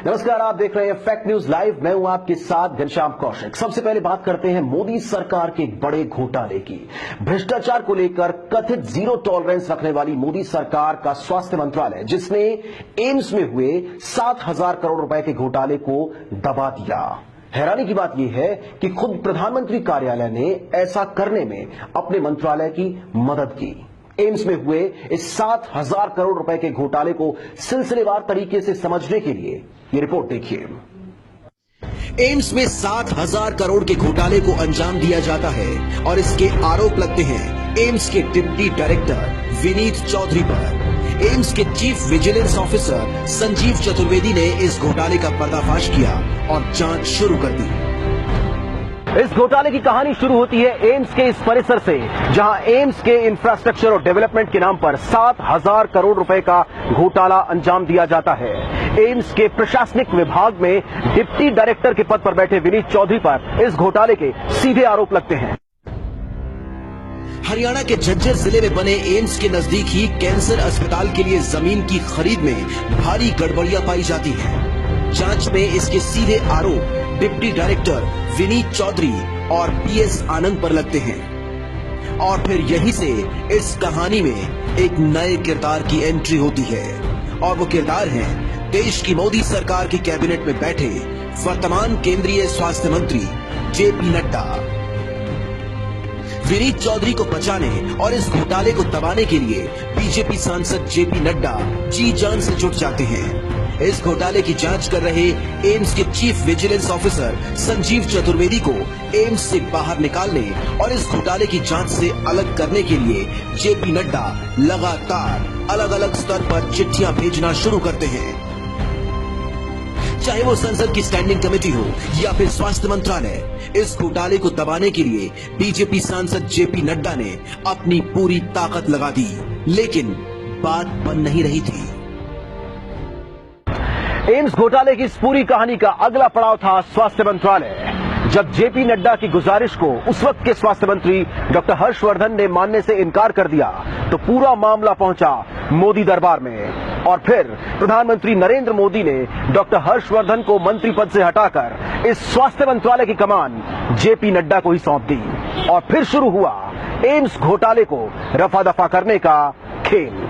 नमस्कार, आप देख रहे हैं फैक्ट न्यूज लाइव। मैं हूं आपके साथ घनश्याम कौशिक। सबसे पहले बात करते हैं मोदी सरकार के बड़े घोटाले की। भ्रष्टाचार को लेकर कथित जीरो टॉलरेंस रखने वाली मोदी सरकार का स्वास्थ्य मंत्रालय, जिसने एम्स में हुए 7,000 करोड़ रुपए के घोटाले को दबा दिया। हैरानी की बात यह है कि खुद प्रधानमंत्री कार्यालय ने ऐसा करने में अपने मंत्रालय की मदद की। एम्स में हुए इस 7,000 करोड़ रुपए के घोटाले को सिलसिलेवार तरीके से समझने के लिए ये रिपोर्ट देखिए। एम्स में 7,000 करोड़ के घोटाले को अंजाम दिया जाता है और इसके आरोप लगते हैं एम्स के डिप्टी डायरेक्टर विनीत चौधरी पर। एम्स के chief vigilance officer Sanjeev Chaturvedi ने इस घोटाले का पर्दाफाश किया और जांच शुरू कर दी। इस घोटाले की कहानी शुरू होती है एम्स के इस परिसर से, जहां एम्स के इंफ्रास्ट्रक्चर और डेवलपमेंट के नाम पर 7,000 करोड़ रुपए का घोटाला अंजाम दिया जाता है। एम्स के प्रशासनिक विभाग में डिप्टी डायरेक्टर के पद पर बैठे विनीत चौधरी पर इस घोटाले के सीधे आरोप लगते हैं। हरियाणा के झज्जर जिले में बने एम्स के नजदीक ही कैंसर अस्पताल के लिए जमीन की खरीद में भारी गड़बड़ियां पाई जाती हैं। जांच में इसके सीधे आरोप डिप्टी डायरेक्टर विनीत चौधरी और पीएस आनंद पर लगते हैं। और फिर यहीं से इस कहानी में एक नए किरदार की एंट्री होती है, और वो किरदार है देश की मोदी सरकार की कैबिनेट में बैठे वर्तमान केंद्रीय स्वास्थ्य मंत्री जेपी नड्डा। विनीत चौधरी को बचाने और इस घोटाले को दबाने के लिए बीजेपी सांसद जेपी नड्डा जी जान से जुट जाते हैं। इस घोटाले की जांच कर रहे एम्स के chief vigilance officer Sanjeev Chaturvedi को एम्स से बाहर निकालने और इस घोटाले की जांच से अलग करने के लिए जेपी नड्डा लगातार अलग अलग स्तर पर चिट्ठियां भेजना शुरू करते हैं। चाहे वो संसद की स्टैंडिंग कमेटी हो या फिर स्वास्थ्य मंत्रालय, इस घोटाले को दबाने के लिए बीजेपी सांसद जेपी नड्डा ने अपनी पूरी ताकत लगा दी, लेकिन बात बन नहीं रही थी। एम्स घोटाले की इस पूरी कहानी का अगला पड़ाव था स्वास्थ्य मंत्रालय। जब जेपी नड्डा की गुजारिश को उस वक्त के स्वास्थ्य मंत्री डॉक्टर हर्षवर्धन ने मानने से इनकार कर दिया, तो पूरा मामला पहुंचा मोदी दरबार में। और फिर प्रधानमंत्री नरेंद्र मोदी ने डॉक्टर हर्षवर्धन को मंत्री पद से हटाकर इस स्वास्थ्य मंत्रालय की कमान जेपी नड्डा को ही सौंप दी। और फिर शुरू हुआ एम्स घोटाले को रफा दफा करने का खेल।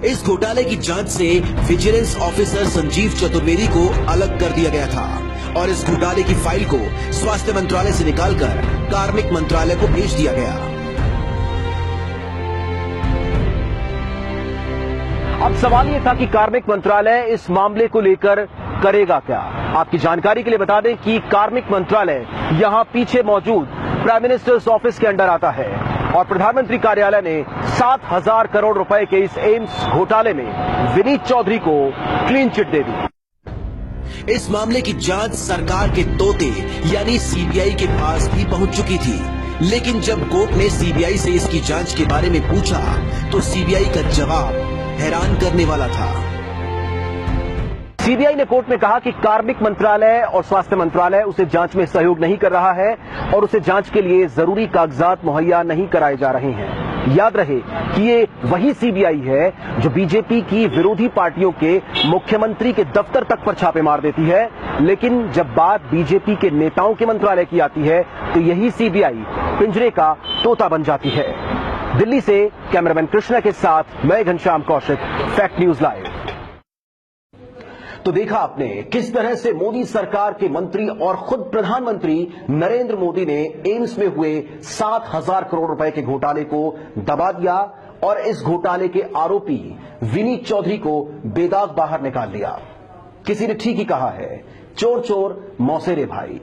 इस घोटाले की जांच से विजिलेंस ऑफिसर संजीव चतुर्वेदी को अलग कर दिया गया था और इस घोटाले की फाइल को स्वास्थ्य मंत्रालय से निकालकर कार्मिक मंत्रालय को भेज दिया गया। अब सवाल यह था कि कार्मिक मंत्रालय इस मामले को लेकर करेगा क्या। आपकी जानकारी के लिए बता दें कि कार्मिक मंत्रालय यहां पीछे मौजूद प्राइम मिनिस्टर्स ऑफिस के अंडर आता है और प्रधानमंत्री कार्यालय ने 7,000 करोड़ रुपए के इस एम्स घोटाले में विनीत चौधरी को क्लीन चिट दे दी। इस मामले की जांच सरकार के तोते यानी सीबीआई के पास भी पहुंच चुकी थी, लेकिन जब कोर्ट ने सीबीआई से इसकी जांच के बारे में पूछा तो सीबीआई का जवाब हैरान करने वाला था। सीबीआई ने कोर्ट में कहा कि कार्मिक मंत्रालय और स्वास्थ्य मंत्रालय उसे जांच में सहयोग नहीं कर रहा है और उसे जांच के लिए जरूरी कागजात मुहैया नहीं कराए जा रहे हैं। याद रहे कि ये वही सीबीआई है जो बीजेपी की विरोधी पार्टियों के मुख्यमंत्री के दफ्तर तक पर छापे मार देती है, लेकिन जब बात बीजेपी के नेताओं के मंत्रालय की आती है तो यही सीबीआई पिंजरे का तोता बन जाती है। दिल्ली से कैमरामैन कृष्णा के साथ मैं Ghanshyam Kaushik, fact news live. तो देखा आपने किस तरह से मोदी सरकार के मंत्री और खुद प्रधानमंत्री नरेंद्र मोदी ने एम्स में हुए 7,000 करोड़ रुपए के घोटाले को दबा दिया और इस घोटाले के आरोपी विनीत चौधरी को बेदाग बाहर निकाल दिया। किसी ने ठीक ही कहा है, चोर चोर मौसेरे भाई।